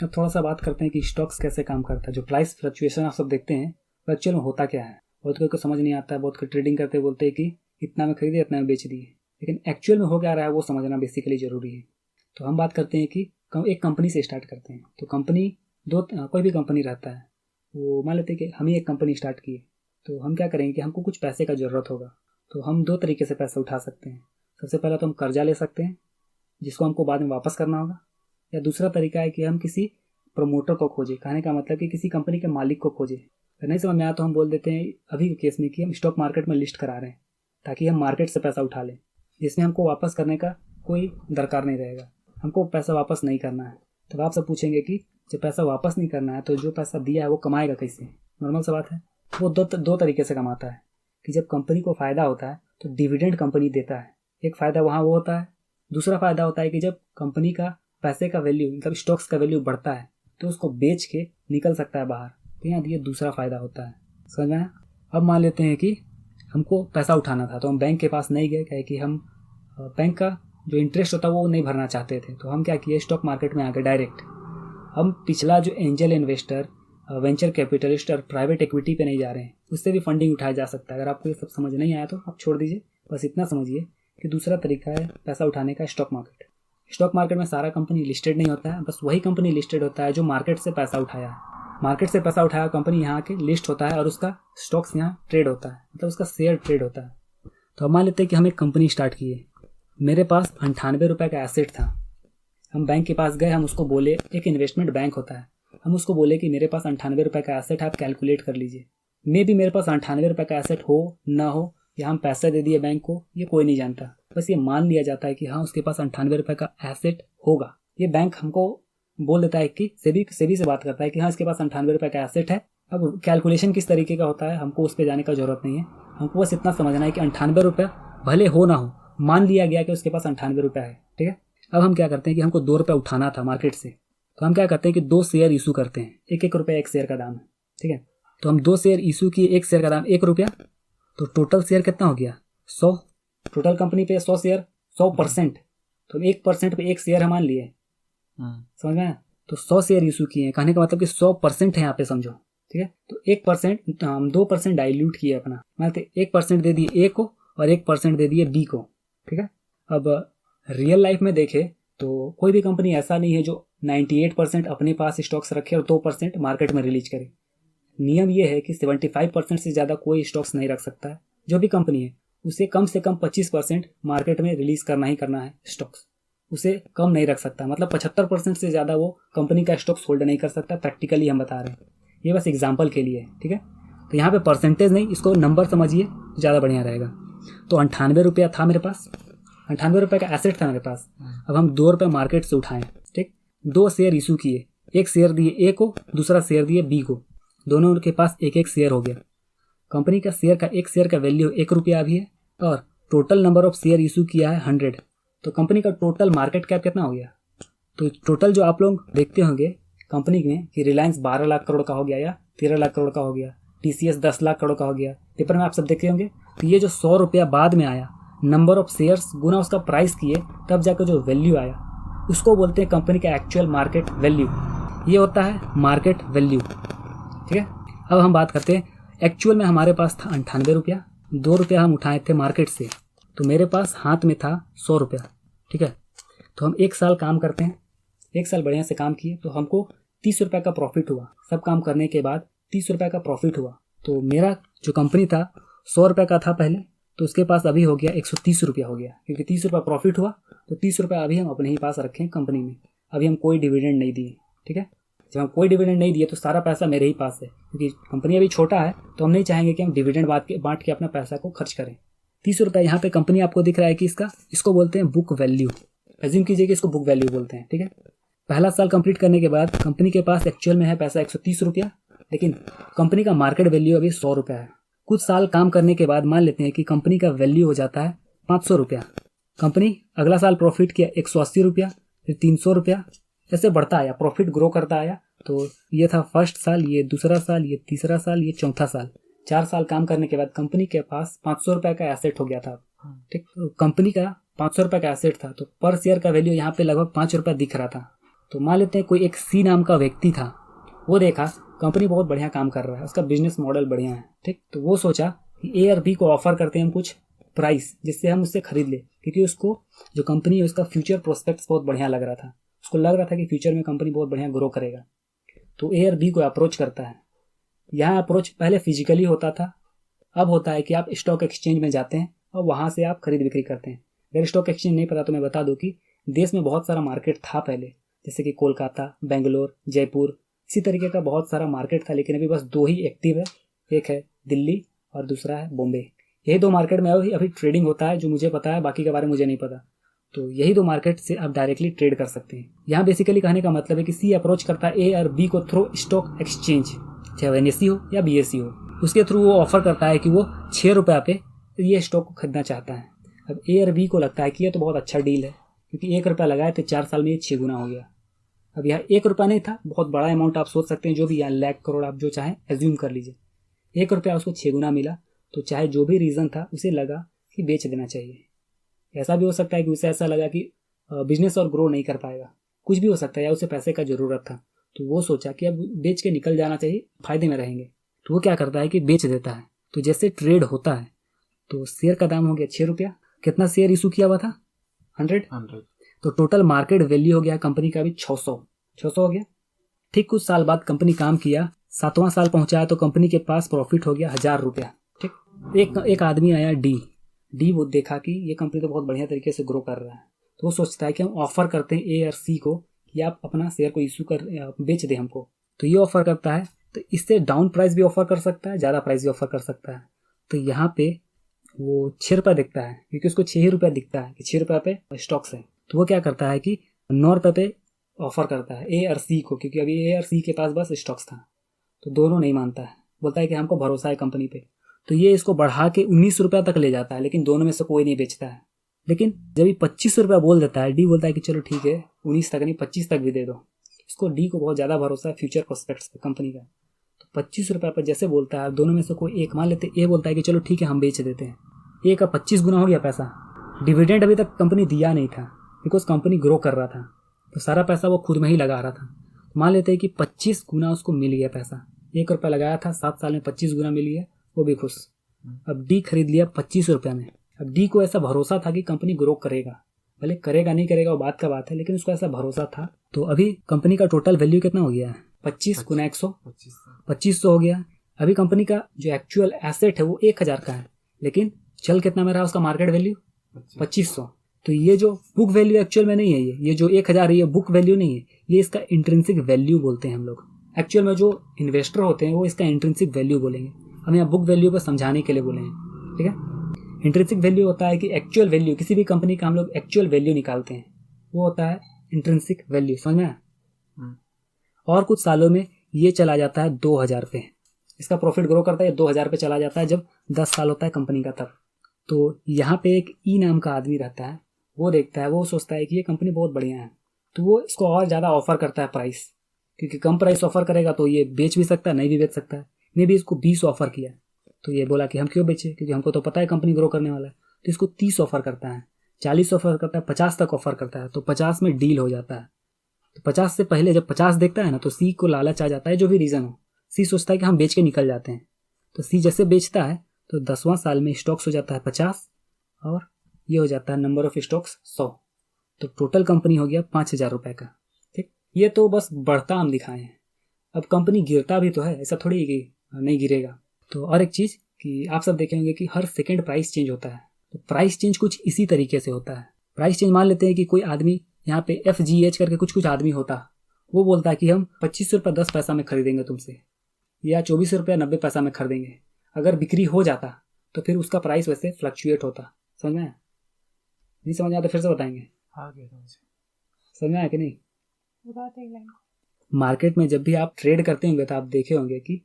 अब थोड़ा सा बात करते हैं कि स्टॉक्स कैसे काम करता है। जो प्राइस फ्लक्चुएशन आप सब देखते हैं वो एक्चुअल में होता क्या है। बहुत कोई को समझ नहीं आता है, बहुत कोई ट्रेडिंग करते बोलते हैं कि इतना में खरीदे इतना में बेच दिए, लेकिन एक्चुअल में हो क्या रहा है वो समझना बेसिकली ज़रूरी है। तो हम बात करते हैं कि एक कंपनी से स्टार्ट करते हैं। तो कंपनी कोई भी कंपनी रहता है, वो मान लेते हैं कि हम ही एक कंपनी स्टार्ट किए, तो हम क्या करेंगे कि हमको कुछ पैसे का ज़रूरत होगा। तो हम दो तरीके से पैसा उठा सकते हैं। सबसे पहला तो हम कर्जा ले सकते हैं जिसको हमको बाद में वापस करना होगा, या दूसरा तरीका है कि हम किसी प्रमोटर को खोजें। कहने का मतलब कि किसी कंपनी के मालिक को खोजें। अगर नहीं समझ में आया तो हम बोल देते हैं अभी के केस में कि हम स्टॉक मार्केट में लिस्ट करा रहे हैं ताकि हम मार्केट से पैसा उठा लें, जिसमें हमको वापस करने का कोई दरकार नहीं रहेगा, हमको पैसा वापस नहीं करना है। तो आप सब पूछेंगे कि जब पैसा वापस नहीं करना है तो जो पैसा दिया है वो कमाएगा कैसे। नॉर्मल सा बात है, वो दो तरीके से कमाता है कि जब कंपनी को फ़ायदा होता है तो डिविडेंड कंपनी देता है, एक फ़ायदा वहाँ वो होता है। दूसरा फ़ायदा होता है कि जब कंपनी का पैसे का वैल्यू मतलब स्टॉक्स का वैल्यू बढ़ता है तो उसको बेच के निकल सकता है बाहर। तो यहाँ ये दूसरा फ़ायदा होता है। समझ में आया? अब मान लेते हैं कि हमको पैसा उठाना था तो हम बैंक के पास नहीं गए, कहे कि हम बैंक का जो इंटरेस्ट होता है वो नहीं भरना चाहते थे। तो हम क्या किए, स्टॉक मार्केट में आ गए डायरेक्ट। हम पिछला जो एंजल इन्वेस्टर, वेंचर कैपिटलिस्ट और प्राइवेट इक्विटी पे नहीं जा रहे हैं, उससे भी फंडिंग उठाया जा सकता है। अगर आपको ये सब समझ नहीं आया तो आप छोड़ दीजिए, बस इतना समझिए कि दूसरा तरीका है पैसा उठाने का स्टॉक मार्केट। स्टॉक मार्केट में सारा कंपनी लिस्टेड नहीं होता है, बस वही कंपनी लिस्टेड होता है जो मार्केट से पैसा उठाया है। मार्केट से पैसा उठाया कंपनी यहाँ के लिस्ट होता है और उसका स्टॉक्स यहाँ ट्रेड होता है, मतलब उसका शेयर ट्रेड होता है। तो हम मान लेते हैं कि हम एक कंपनी स्टार्ट किए, मेरे पास 98 रुपये का एसेट था। हम बैंक के पास गए, हम उसको बोले, एक इन्वेस्टमेंट बैंक होता है, हम उसको बोले कि मेरे पास 98 रुपये का एसेट है, आप कैलकुलेट कर लीजिए। मे भी मेरे पास 98 रुपये का एसेट हो ना हो, या हम पैसे दे दिए बैंक को, ये कोई नहीं जानता। बस ये मान लिया जाता है कि हाँ उसके पास 98 रुपये का एसेट होगा। ये बैंक हमको बोल देता है कि सेबी से बात करता है कि हाँ इसके पास 98 रुपये का एसेट है। अब कैलकुलेशन किस तरीके का होता है हमको उस पर जाने का जरूरत नहीं है, हमको बस इतना समझना है कि 98 रुपये भले हो ना हो, मान लिया गया कि उसके पास 98 रुपये है। ठीक है, अब हम क्या करते हैं कि हमको 2 रुपये उठाना था मार्केट से, तो हम क्या करते हैं कि 2 शेयर इशू करते हैं। 1-1 रुपये एक शेयर का दाम है। ठीक है, तो हम 2 शेयर इशू किए, एक शेयर का दाम 1 रुपया, तो टोटल शेयर कितना हो गया 100। टोटल कंपनी पे 100 शेयर 100%, तो 1% पे एक शेयर हम मान लिए। समझ में? तो 100 शेयर इशू किए हैं, कहने का मतलब कि 100% है यहाँ पे, समझो। ठीक है, तो 1% तो हम 2% डाइल्यूट किए अपना, मतलब 1% दे दिए ए को और 1% दे दिए बी को। ठीक है, अब रियल लाइफ में देखे तो कोई भी कंपनी ऐसा नहीं है जो 98% अपने पास स्टॉक्स रखे और 2% मार्केट में रिलीज करे। नियम ये है कि 75% से ज़्यादा कोई स्टॉक्स नहीं रख सकता है। जो भी कंपनी है उसे कम से कम 25% मार्केट में रिलीज करना ही करना है स्टॉक्स, उसे कम नहीं रख सकता। मतलब 75% से ज़्यादा वो कंपनी का स्टॉक्स होल्ड नहीं कर सकता। प्रैक्टिकली हम बता रहे हैं, ये बस एग्जाम्पल के लिए। ठीक है, तो यहाँ पे परसेंटेज नहीं, इसको नंबर समझिए तो ज़्यादा बढ़िया रहेगा। तो 98 रुपया था मेरे पास, 98 रुपये का एसेट था मेरे पास। अब हम 2 रुपये मार्केट से उठाएं। ठीक, 2 शेयर इशू किए, एक शेयर दिए ए को, दूसरा शेयर दिए बी को, दोनों के पास 1-1 शेयर हो गया। कंपनी का शेयर का एक शेयर का वैल्यू 1 रुपया अभी है और total number of share issue किया है 100। तो कंपनी का टोटल मार्केट कैप कितना हो गया? तो टोटल जो आप लोग देखते होंगे कंपनी में कि रिलायंस 12 लाख करोड़ का हो गया या 13 लाख करोड़ का हो गया, TCS 10 लाख करोड़ का हो गया, पेपर में आप सब देखे होंगे। तो ये जो 100 रुपया बाद में आया, नंबर ऑफ शेयर्स गुना उसका प्राइस किए, तब जाकर जो वैल्यू आया उसको बोलते हैं कंपनी का एक्चुअल मार्केट वैल्यू। ये होता है मार्केट वैल्यू। ठीक है, अब हम बात करते हैं एक्चुअल में हमारे पास था 98 रुपया, 2 रुपया हम उठाए थे मार्केट से, तो मेरे पास हाथ में था 100 रुपया। ठीक है, तो हम 1 साल काम करते हैं, 1 साल बढ़िया से काम किए तो हमको 30 रुपये का प्रॉफिट हुआ। सब काम करने के बाद 30 रुपये का प्रॉफिट हुआ। तो मेरा जो कंपनी था 100 रुपये का था पहले, तो उसके पास अभी हो गया 130 रुपया हो गया, क्योंकि 30 रुपया प्रॉफिट हुआ। तो 30 रुपया अभी हम अपने ही पास रखें कंपनी में, अभी हम कोई डिविडेंड नहीं दिए। ठीक है, जब हम कोई डिविडेंड नहीं दिए तो सारा पैसा मेरे ही पास है, क्योंकि कंपनी अभी छोटा है तो हम नहीं चाहेंगे कि हम डिविडेंड बांट के अपना पैसा को खर्च करें। 30 रुपये यहाँ पे कंपनी आपको दिख रहा है कि इसको बोलते हैं बुक वैल्यू। एज्यूम कीजिए कि इसको बुक वैल्यू बोलते हैं। ठीक है, पहला साल कंप्लीट करने के बाद कंपनी के पास एक्चुअल में है पैसा 130 रुपया, लेकिन कंपनी का मार्केट वैल्यू अभी 100 रुपया है। कुछ साल काम करने के बाद मान लेते हैं कि कंपनी का वैल्यू हो जाता है 500 रुपया। कंपनी अगला साल प्रॉफिट किया 180 रुपया, फिर 300 रुपया, ऐसे बढ़ता आया, प्रॉफिट ग्रो करता आया। तो ये था फर्स्ट साल, ये दूसरा साल, ये तीसरा साल, ये चौथा साल। 4 साल काम करने के बाद कंपनी के पास 500 रुपये का एसेट हो गया था। ठीक, तो कंपनी का 500 रुपये का एसेट था, तो पर शेयर का वैल्यू यहाँ पे लगभग 5 रुपया दिख रहा था। तो मान लेते हैं कोई एक सी नाम का व्यक्ति था, वो देखा कंपनी बहुत बढ़िया काम कर रहा है, उसका बिजनेस मॉडल बढ़िया है, ठीक। तो वो सोचा कि ए और बी को ऑफर करते हैं हम कुछ प्राइस जिससे हम उससे खरीद ले, क्योंकि उसको जो कंपनी है उसका फ्यूचर प्रोस्पेक्ट्स बहुत बढ़िया लग रहा था, उसको लग रहा था कि फ्यूचर में कंपनी बहुत बढ़िया ग्रो करेगा। तो ए और बी को अप्रोच करता है। यहाँ अप्रोच पहले फिजिकली होता था, अब होता है कि आप स्टॉक एक्सचेंज में जाते हैं और वहाँ से आप खरीद बिक्री करते हैं। अगर स्टॉक एक्सचेंज नहीं पता तो मैं बता दूं कि देश में बहुत सारा मार्केट था पहले, जैसे कि कोलकाता, बेंगलोर, जयपुर, इसी तरीके का बहुत सारा मार्केट था, लेकिन अभी बस 2 ही एक्टिव है, एक है दिल्ली और दूसरा है बॉम्बे। यही 2 मार्केट में अभी ट्रेडिंग होता है, जो मुझे पता है, बाकी के बारे में मुझे नहीं पता। तो यही 2 मार्केट से आप डायरेक्टली ट्रेड कर सकते हैं। यहाँ बेसिकली कहने का मतलब है कि सी अप्रोच करता है ए और बी को थ्रू स्टॉक एक्सचेंज, चाहे वो NSE हो या BSE हो, उसके थ्रू वो ऑफर करता है कि वो 6 रुपये पे ये स्टॉक को खरीदना चाहता है। अब ए और बी को लगता है कि ये तो बहुत अच्छा डील है, क्योंकि 1 रुपया लगाए तो 4 साल में ये 6 गुना हो गया। अब यहाँ 1 रुपया नहीं था, बहुत बड़ा अमाउंट आप सोच सकते हैं, जो भी यहाँ लाख करोड़ आप जो चाहें एज्यूम कर लीजिए। 1 रुपया उसको 6 गुना मिला, तो चाहे जो भी रीज़न था उसे लगा कि बेच देना चाहिए। ऐसा भी हो सकता है कि उसे ऐसा लगा कि बिजनेस और ग्रो नहीं कर पाएगा, कुछ भी हो सकता है, या उसे पैसे का ज़रूरत था, तो वो सोचा कि अब बेच के निकल जाना चाहिए, फायदे में रहेंगे। तो वो क्या करता है कि बेच देता है। तो जैसे ट्रेड होता है तो शेयर का दाम हो गया 6 रुपया। कितना शेयर इशू किया हुआ था? 100। तो टोटल मार्केट वैल्यू हो गया कंपनी का भी 600 हो गया। ठीक कुछ साल बाद कंपनी काम किया, 7वां साल पहुंचाया तो कंपनी के पास प्रॉफिट हो गया 1000 रुपया। ठीक, एक आदमी आया डी, वो देखा कि ये कंपनी तो बहुत बढ़िया तरीके से ग्रो कर रहा है, तो वो सोचता है कि हम ऑफर करते हैं ए और सी को कि आप अपना शेयर को इशू कर बेच दे हमको। तो ये ऑफर करता है, तो इससे डाउन प्राइस भी ऑफर कर सकता है, ज़्यादा प्राइस भी ऑफर कर सकता है। तो यहाँ पे वो 6 रुपये दिखता है, क्योंकि उसको 6 ही रुपया दिखता है कि 6 रुपये पे स्टॉक्स है। तो वो क्या करता है कि 9 रुपये पे ऑफर करता है ए और सी को, क्योंकि अभी ए और सी के पास बस स्टॉक्स था। तो दोनों नहीं मानता है, बोलता है कि हमको भरोसा है कंपनी पे। तो ये इसको बढ़ा के 19 रुपया तक ले जाता है, लेकिन दोनों में से कोई नहीं बेचता है। लेकिन जब ये 25 रुपया बोल देता है, डी बोलता है कि चलो ठीक है, 19 तक नहीं 25 तक भी दे दो। इसको डी को बहुत ज़्यादा भरोसा है फ्यूचर प्रोस्पेक्ट्स पे कंपनी का। तो 25 रुपये पर जैसे बोलता है, दोनों में से कोई एक, मान लेते ए बोलता है कि चलो ठीक है हम बेच देते हैं। ए का 25 गुना हो गया पैसा। डिविडेंड अभी तक कंपनी दिया नहीं था, बिकॉज कंपनी ग्रो कर रहा था, तो सारा पैसा वो खुद में ही लगा रहा था। मान लेते हैं कि 25 गुना उसको मिल गया पैसा। 1 रुपया लगाया था, 7 साल में 25 गुना मिल गया, वो भी खुश। अब डी खरीद लिया 25 रुपये में। अब डी को ऐसा भरोसा था कि कंपनी ग्रो करेगा, भले करेगा नहीं करेगा वो बात का बात है, लेकिन उसको ऐसा भरोसा था। तो अभी कंपनी का टोटल वैल्यू कितना हो गया है? 25 गुना 100, 2500 हो गया। अभी कंपनी का जो एक्चुअल एसेट है वो 1000 का है, लेकिन चल कितना में रहा उसका मार्केट वैल्यू? 2500। तो ये जो बुक वैल्यू एक्चुअल में नहीं है, ये जो 1000 है ये बुक वैल्यू नहीं है, ये इसका इंट्रिंसिक वैल्यू बोलते हैं हम लोग। एक्चुअल में जो इन्वेस्टर होते हैं वो इसका इंट्रिंसिक वैल्यू बोलेंगे, हम यहाँ बुक वैल्यू पर समझाने के लिए बोलेंगे, ठीक है। इंट्रिंसिक वैल्यू होता है कि एक्चुअल वैल्यू, किसी भी कंपनी का हम लोग एक्चुअल वैल्यू निकालते हैं, वो होता है इंट्रिंसिक वैल्यू, समझ में आया? और कुछ सालों में ये चला जाता है 2000 पे, इसका प्रॉफिट ग्रो करता है 2000 पे चला जाता है जब 10 साल होता है कंपनी का तब। तो यहाँ पे एक ई नाम का आदमी रहता है, वो देखता है, वो सोचता है कि ये कंपनी बहुत बढ़िया है, तो वो इसको और ज़्यादा ऑफर करता है प्राइस, क्योंकि कम प्राइस ऑफर करेगा तो ये बेच भी सकता है, नहीं भी बेच सकता है। ने भी इसको 20 ऑफर किया, तो ये बोला कि हम क्यों बेचे, क्योंकि हमको तो पता है कंपनी ग्रो करने वाला है। तो इसको 30 ऑफर करता है, 40 ऑफर करता है, 50 तक ऑफर करता है, तो 50 में डील हो जाता है। तो 50 से पहले जब 50 देखता है ना, तो सी को लालच आ जाता है, जो भी रीज़न हो। सी सोचता है कि हम बेच के निकल जाते हैं, तो सी जैसे बेचता है तो 10वां साल में स्टॉक्स हो जाता है 50, और ये हो जाता है नंबर ऑफ स्टॉक्स 100। तो टोटल कंपनी हो गया 5000 रुपये का। ठीक, ये तो बस बढ़ता हम दिखाए हैं। अब कंपनी गिरता भी तो है, ऐसा थोड़ी कि नहीं गिरेगा। तो और एक चीज़ कि आप सब देखे होंगे कि हर सेकेंड प्राइस चेंज होता है। तो प्राइस चेंज कुछ इसी तरीके से होता है। प्राइस चेंज मान लेते हैं कि कोई आदमी यहाँ पे FGH करके कुछ आदमी होता, वो बोलता है कि हम 25 रुपये 10 पैसा में खरीदेंगे तुमसे, या 24 रुपये 90 पैसा में खरीदेंगे। अगर बिक्री हो जाता तो फिर उसका प्राइस वैसे फ्लक्चुएट होता। समझ में आया? नहीं समझ आया तो फिर से बताएंगे। समझ में आया कि नहीं? मार्केट में जब भी आप ट्रेड करते होंगे तो आप देखे होंगे कि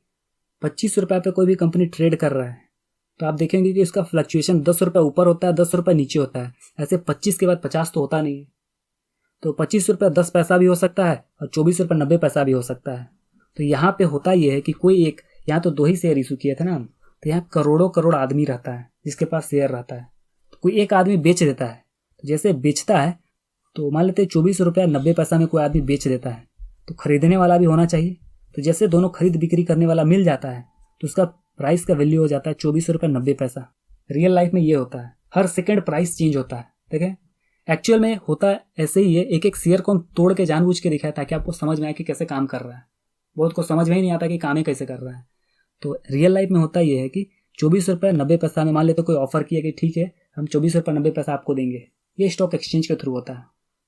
25 रुपये पे कोई भी कंपनी ट्रेड कर रहा है, तो आप देखेंगे कि उसका फ्लक्चुएशन 10 रुपये ऊपर होता है, 10 रुपये नीचे होता है। ऐसे 25 के बाद 50 तो होता नहीं है। तो 25 रुपये 10 पैसा भी हो सकता है और 24 रुपये 90 पैसा भी हो सकता है। तो यहाँ पे होता यह है कि कोई एक, यहाँ तो 2 ही शेयर इशू किए थे ना, तो यहाँ करोड़ों करोड़ आदमी रहता है जिसके पास शेयर रहता है। तो कोई एक आदमी बेच देता है, तो जैसे बेचता है तो मान लेते हैं 24 रुपया 90 पैसा में कोई आदमी बेच देता है, तो खरीदने वाला भी होना चाहिए। तो जैसे दोनों खरीद बिक्री करने वाला मिल जाता है तो उसका प्राइस का वैल्यू हो जाता है 24 रुपया 90 पैसा। रियल लाइफ में ये होता है, हर सेकंड प्राइस चेंज होता है। देखें, एक्चुअल में होता ऐसे ही है। एक एक शेयर को हम तोड़ के जानबूझ के दिखाया ताकि आपको समझ में आए कि कैसे काम कर रहा है। बहुत को समझ में ही नहीं आता कि काम ही कैसे कर रहा है। तो रियल लाइफ में होता ये है कि 24 रुपया 90 पैसा में मान लेते कोई ऑफर किया कि ठीक है हम 24 रुपया 90 पैसा आपको देंगे। ये स्टॉक एक्सचेंज के थ्रू होता है।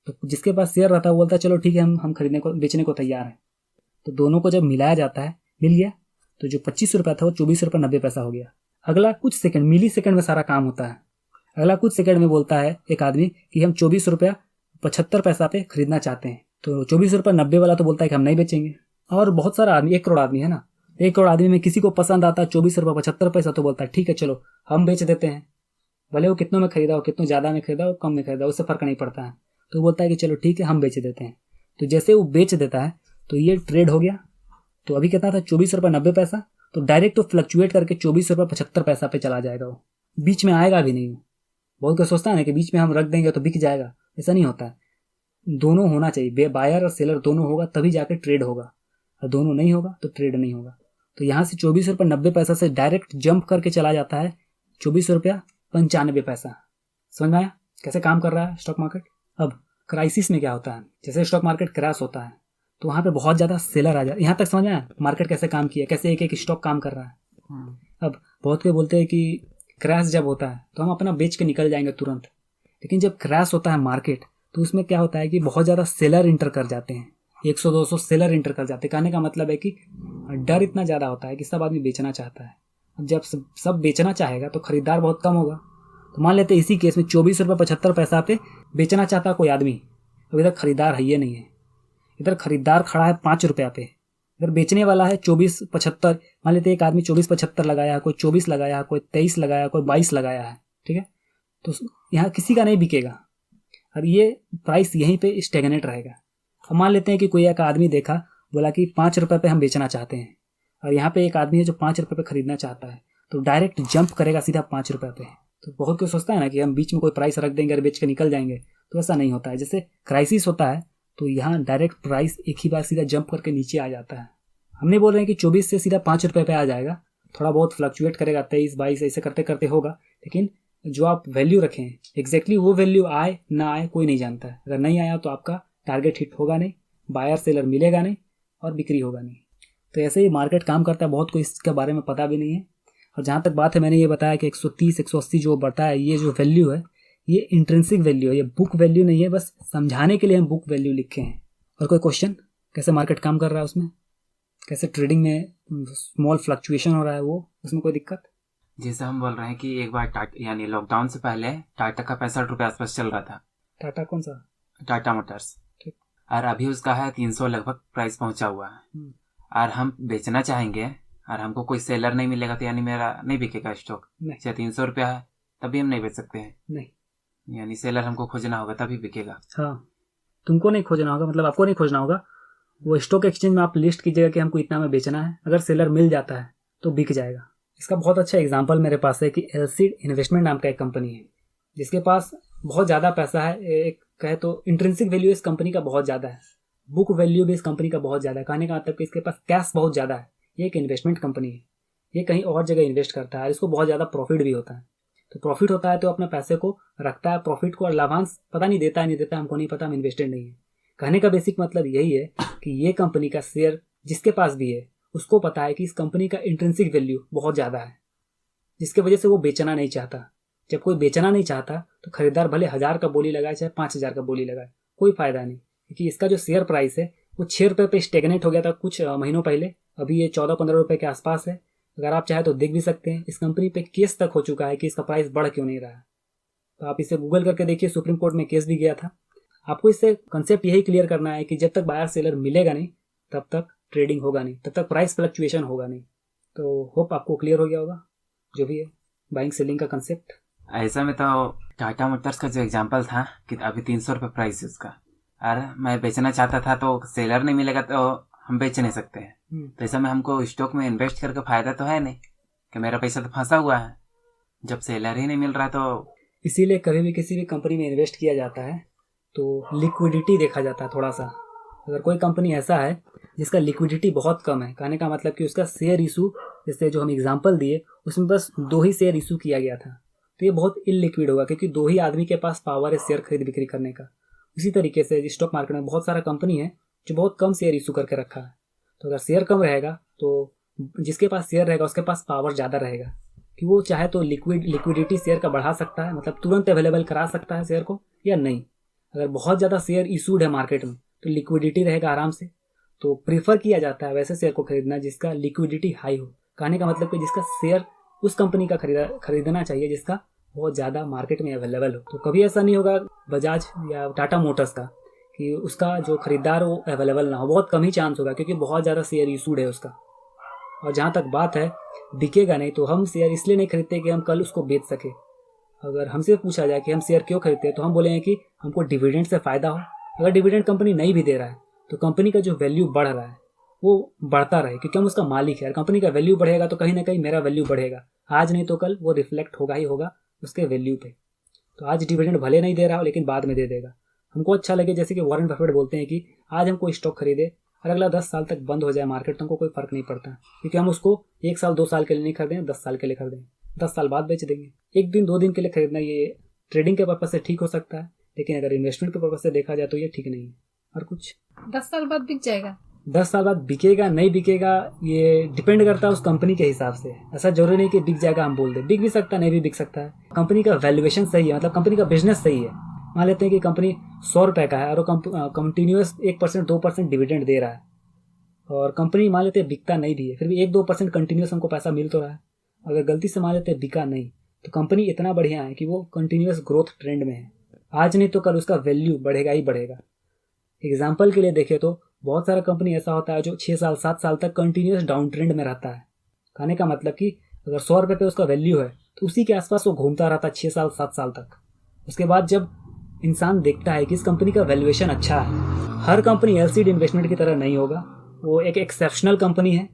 तो जिसके पास शेयर रहता है वो बोलता है चलो ठीक है हम खरीदने को बेचने को तैयार है। तो दोनों को जब मिलाया जाता है, मिल गया, तो जो 25 रुपया था वो 24 रुपया 90 पैसा हो गया। अगला कुछ सेकंड, मिली सेकंड में सारा काम होता है। अगला कुछ सेकंड में बोलता है एक आदमी कि हम 24 रुपया 75 पैसा पे खरीदना चाहते हैं। तो 24 रुपया 90 वाला तो बोलता है कि हम नहीं बेचेंगे। और बहुत सारा आदमी, 1 करोड़ आदमी है ना, 1 करोड़ आदमी में किसी को पसंद आता है 24 रुपया 75 पैसा, तो बोलता है ठीक है चलो हम बेच देते हैं। भले वो कितनों में खरीदा हो, कितनों ज़्यादा में खरीदा हो, कम में खरीदा हो, उससे फर्क नहीं पड़ता है। तो वो बोलता है कि चलो ठीक है हम बेच देते हैं। तो जैसे वो बेच देता है तो ये ट्रेड हो गया। तो अभी कितना था 24 रुपया 90 पैसा, तो डायरेक्ट तो फ्लक्चुएट करके 24 रुपया 75 पैसा पे चला जाएगा। वो बीच में आएगा भी नहीं। बहुत कोई सोचता है ना कि बीच में हम रख देंगे तो बिक जाएगा, ऐसा नहीं होता है। दोनों होना चाहिए, बायर और सेलर दोनों होगा तभी जाकर ट्रेड होगा, और दोनों नहीं होगा तो ट्रेड नहीं होगा। तो यहाँ से 24 रुपया 90 पैसा से डायरेक्ट जंप करके चला जाता है 24 रुपया 95 पैसा। समझ में आया कैसे काम कर रहा है स्टॉक मार्केट। अब क्राइसिस में क्या होता है, जैसे स्टॉक मार्केट क्रैश होता है तो वहाँ पे बहुत ज़्यादा सेलर आ जाते हैं। यहाँ तक समझ में आया मार्केट कैसे काम किया, कैसे एक एक स्टॉक काम कर रहा है। अब बहुत कोई बोलते हैं कि क्रैश जब होता है तो हम अपना बेच के निकल जाएंगे तुरंत, लेकिन जब क्रैश होता है मार्केट तो उसमें क्या होता है कि बहुत ज़्यादा सेलर इंटर कर जाते हैं। 100-200 सेलर इंटर कर जाते हैं। कहने का मतलब है कि डर इतना ज़्यादा होता है कि सब आदमी बेचना चाहता है। अब जब सब बेचना चाहेगा तो खरीदार बहुत कम होगा। तो मान लेते हैं इसी केस में 24 रुपया 75 पैसा पे बेचना चाहता कोई आदमी, अब इधर खरीदार है ये नहीं है। इधर खरीदार खड़ा है 5 रुपया पे, इधर बेचने वाला है 24.75। मान लेते एक आदमी 24.75 लगाया है, कोई 24 लगाया है, कोई 23 लगाया है, कोई 22 लगाया है, ठीक है। तो यहाँ किसी का नहीं बिकेगा और ये प्राइस यहीं पे स्टेगनेट रहेगा। अब मान लेते हैं कि कोई एक आदमी देखा, बोला कि 5 रुपये पे हम बेचना चाहते हैं, और यहाँ पे एक आदमी है जो 5 रुपये पे खरीदना चाहता है, तो डायरेक्ट जंप करेगा सीधा 5 रुपये पे। तो बहुत कोई सोचता है ना कि हम बीच में कोई प्राइस रख देंगे और बेच के निकल जाएंगे, तो ऐसा नहीं होता है। जैसे क्राइसिस होता है तो यहाँ डायरेक्ट प्राइस एक ही बार सीधा जंप करके नीचे आ जाता है। हम नहीं बोल रहे हैं कि 24 से सीधा 5 रुपये पे आ जाएगा, थोड़ा बहुत फ्लक्चुएट करेगा, 23 22 ऐसे करते करते होगा, लेकिन जो आप वैल्यू रखें एग्जैक्टली वो वैल्यू आए ना आए कोई नहीं जानता है। अगर नहीं आया तो आपका टारगेट हिट होगा नहीं, बायर सेलर मिलेगा नहीं और बिक्री होगा नहीं। तो ऐसे ही मार्केट काम करता है। बहुत को इसके बारे में पता भी नहीं है। और जहाँ तक बात है, मैंने ये बताया कि 130 180 जो बढ़ता है, ये जो वैल्यू है ये इंट्रिंसिक वैल्यू है, ये बुक वैल्यू नहीं है। बस समझाने के लिए हम बुक वैल्यू लिखे हैं। और कोई क्वेश्चन कैसे मार्केट काम कर रहा है, उसमें कैसे ट्रेडिंग में स्मॉल फ्लक्चुएशन हो रहा है, वो उसमें कोई दिक्कत? जैसे हम बोल रहे हैं कि एक बार यानी लॉकडाउन से पहले टाटा का 65 रुपये आसपास चल रहा था। टाटा कौन सा? टाटा मोटर्स। ठीक। और अभी उसका है 300 लगभग प्राइस पहुंचा हुआ है। और हम बेचना चाहेंगे और हमको कोई सेलर नहीं मिलेगा तो यानी मेरा नहीं बिकेगा स्टॉक। चाहे 300 रुपया है तभी हम नहीं बेच सकते हैं। नहीं, यानी सेलर हमको खोजना होगा तभी बिकेगा। हाँ, तुमको नहीं खोजना होगा, मतलब आपको नहीं खोजना होगा। वो स्टॉक एक्सचेंज में आप लिस्ट कीजिएगा कि हमको इतना में बेचना है, अगर सेलर मिल जाता है तो बिक जाएगा। इसका बहुत अच्छा एग्जांपल मेरे पास है कि एलसीड इन्वेस्टमेंट नाम का एक कंपनी है जिसके पास बहुत ज़्यादा पैसा है। एक कहे तो इंट्रिंसिक वैल्यू इस कंपनी का बहुत ज़्यादा है, बुक वैल्यू भी इस कंपनी का बहुत ज़्यादा है। कहने का मतलब कि इसके पास कैश बहुत ज़्यादा है। ये एक इन्वेस्टमेंट कंपनी है, ये कहीं और जगह इन्वेस्ट करता है और इसको बहुत ज़्यादा प्रॉफिट भी होता है। तो प्रॉफिट होता है तो अपने पैसे को रखता है, प्रॉफिट को, और लाभांश पता नहीं देता है नहीं देता हमको नहीं पता, हम इन्वेस्टेड नहीं है। कहने का बेसिक मतलब यही है कि ये कंपनी का शेयर जिसके पास भी है उसको पता है कि इस कंपनी का इंट्रिंसिक वैल्यू बहुत ज़्यादा है, जिसकी वजह से वो बेचना नहीं चाहता। जब कोई बेचना नहीं चाहता तो खरीदार भले 1000 का बोली लगाए चाहे 5000 का बोली लगाए, कोई फायदा नहीं, क्योंकि इसका जो शेयर प्राइस है वो 6 रुपये पे स्टेगनेट हो गया था कुछ महीनों पहले। अभी ये 14-15 रुपये के आसपास है। अगर आप चाहे तो देख भी सकते हैं। इस कंपनी पे केस तक हो चुका है कि इसका प्राइस बढ़ क्यों नहीं रहा है, तो आप इसे गूगल करके देखिए। सुप्रीम कोर्ट में केस भी गया था। आपको इससे कंसेप्ट यही क्लियर करना है कि जब तक बायर सेलर मिलेगा नहीं तब तक ट्रेडिंग होगा नहीं, तब तक प्राइस फ्लक्चुएशन होगा नहीं। तो होप आपको क्लियर हो गया होगा जो भी है बाइंग सेलिंग का कंसेप्ट। ऐसा में तो टाटा मोटर्स का जो एग्जांपल था कि अभी 300 रुपये प्राइस है उसका, और मैं बेचना चाहता था तो सेलर नहीं मिलेगा तो हम बेच नहीं सकते हैं। तो ऐसा में हमको स्टॉक में इन्वेस्ट करके फायदा तो है नहीं कि मेरा पैसा तो फंसा हुआ है जब सेलर ही नहीं मिल रहा। तो इसीलिए कभी भी किसी भी कंपनी में इन्वेस्ट किया जाता है तो लिक्विडिटी देखा जाता है थोड़ा सा। अगर कोई कंपनी ऐसा है जिसका लिक्विडिटी बहुत कम है, कहने का मतलब कि उसका शेयर इशू, जैसे जो हम एग्जांपल दिए उसमें बस 2 ही शेयर इशू किया गया था, तो ये बहुत इलिक्विड होगा क्योंकि 2 ही आदमी के पास पावर है शेयर खरीद बिक्री करने का। उसी तरीके से स्टॉक मार्केट में बहुत सारा कंपनी है जो बहुत कम शेयर इशू करके रखा है। तो अगर शेयर कम रहेगा तो जिसके पास शेयर रहेगा उसके पास पावर ज़्यादा रहेगा कि वो चाहे तो लिक्विडिटी शेयर का बढ़ा सकता है, मतलब तुरंत अवेलेबल करा सकता है शेयर को, या नहीं। अगर बहुत ज़्यादा शेयर इशूड है मार्केट में तो लिक्विडिटी रहेगा आराम से, तो प्रीफर किया जाता है वैसे शेयर को खरीदना जिसका लिक्विडिटी हाई हो। कहने का मतलब कि जिसका शेयर उस कंपनी का खरीदना चाहिए जिसका बहुत ज़्यादा मार्केट में अवेलेबल हो। तो कभी ऐसा नहीं होगा बजाज या टाटा मोटर्स का कि उसका जो खरीदार वो अवेलेबल ना हो, बहुत कम ही चांस होगा क्योंकि बहुत ज़्यादा शेयर इशूड है उसका। और जहाँ तक बात है बिकेगा नहीं, तो हम शेयर इसलिए नहीं खरीदते कि हम कल उसको बेच सके। अगर हमसे पूछा जाए कि हम शेयर क्यों खरीदते हैं तो हम बोलेंगे कि हमको डिविडेंड से फ़ायदा हो। अगर डिविडेंड कंपनी नहीं भी दे रहा है तो कंपनी का जो वैल्यू बढ़ रहा है वो बढ़ता रहे क्योंकि हम उसका मालिक है। कंपनी का वैल्यू बढ़ेगा तो कहीं ना कहीं मेरा वैल्यू बढ़ेगा, आज नहीं तो कल वो रिफ्लेक्ट होगा ही होगा उसके वैल्यू पे। तो आज डिविडेंड भले नहीं दे रहा हो लेकिन बाद में दे देगा। हमको अच्छा लगे, जैसे कि वॉरेन बफेट बोलते हैं कि आज हम कोई स्टॉक खरीदे और अगला 10 साल तक बंद हो जाए मार्केट तो हमको कोई फर्क नहीं पड़ता क्योंकि हम उसको 1 साल 2 साल के लिए नहीं खरीदें, 10 साल के लिए खरीदें, 10 साल बाद बेच देंगे। 1 दिन 2 दिन के लिए खरीदना ये ट्रेडिंग के पर्पज से ठीक हो सकता है, लेकिन अगर इन्वेस्टमेंट के पर्पज से देखा जाए तो ये ठीक नहीं है। और कुछ 10 साल बाद बिक जाएगा, 10 साल बाद बिकेगा नहीं बिकेगा ये डिपेंड करता है उस कंपनी के हिसाब से। ऐसा जरूरी नहीं कि बिक जाएगा हम बोल दे, बिक भी सकता है नहीं भी बिक सकता है। कंपनी का वैल्यूएशन सही है, मतलब कंपनी का बिजनेस सही है। मान लेते हैं कि कंपनी 100 रुपये का है और कंटिन्यूस 1% 2% डिविडेंड दे रहा है और कंपनी मान लेते हैं बिकता नहीं भी है, फिर भी 1-2% कंटिन्यूस हमको पैसा मिल तो रहा है। अगर गलती से मान लेते हैं बिका नहीं तो कंपनी इतना बढ़िया है कि वो कंटिन्यूस ग्रोथ ट्रेंड में है, आज नहीं तो कल उसका वैल्यू बढ़ेगा ही बढ़ेगा। एग्जाम्पल के लिए देखें तो बहुत सारा कंपनी ऐसा होता है जो 6 साल 7 साल तक कंटिन्यूस डाउन ट्रेंड में रहता है। कहने का मतलब कि अगर 100 रुपये पे उसका वैल्यू है तो उसी के आसपास वो घूमता रहता है 6 साल 7 साल तक। उसके बाद जब इंसान देखता है कि इस कंपनी का वैल्यूएशन अच्छा है, हर कंपनी एलसीडी इन्वेस्टमेंट की तरह नहीं होगा, वो एक एक्सेप्शनल कंपनी है।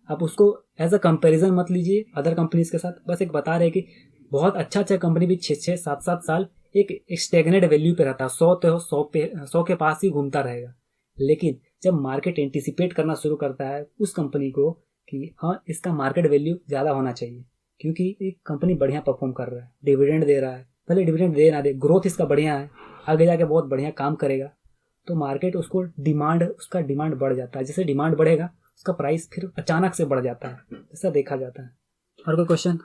आप उसको एज अ कंपेरिजन मत लीजिए अदर कंपनीज के साथ, बस एक बता रहे कि बहुत अच्छा कंपनी भी 6-6 7-7 साल एक स्टेगनेट वैल्यू पे रहता है, 100 तो 100 के पास ही घूमता रहेगा। लेकिन जब मार्केट एंटिसिपेट करना शुरू करता है उस कंपनी को कि हाँ इसका मार्केट वैल्यू ज़्यादा होना चाहिए क्योंकि एक कंपनी बढ़िया परफॉर्म कर रहा है, डिविडेंड दे रहा है, भले डिविडेंड दे ना दे, ग्रोथ इसका बढ़िया है, आगे जाके बहुत बढ़िया काम करेगा, तो मार्केट उसको उसका डिमांड बढ़ जाता है। जैसे डिमांड बढ़ेगा उसका प्राइस फिर अचानक से बढ़ जाता है, ऐसा देखा जाता है। और कोई क्वेश्चन?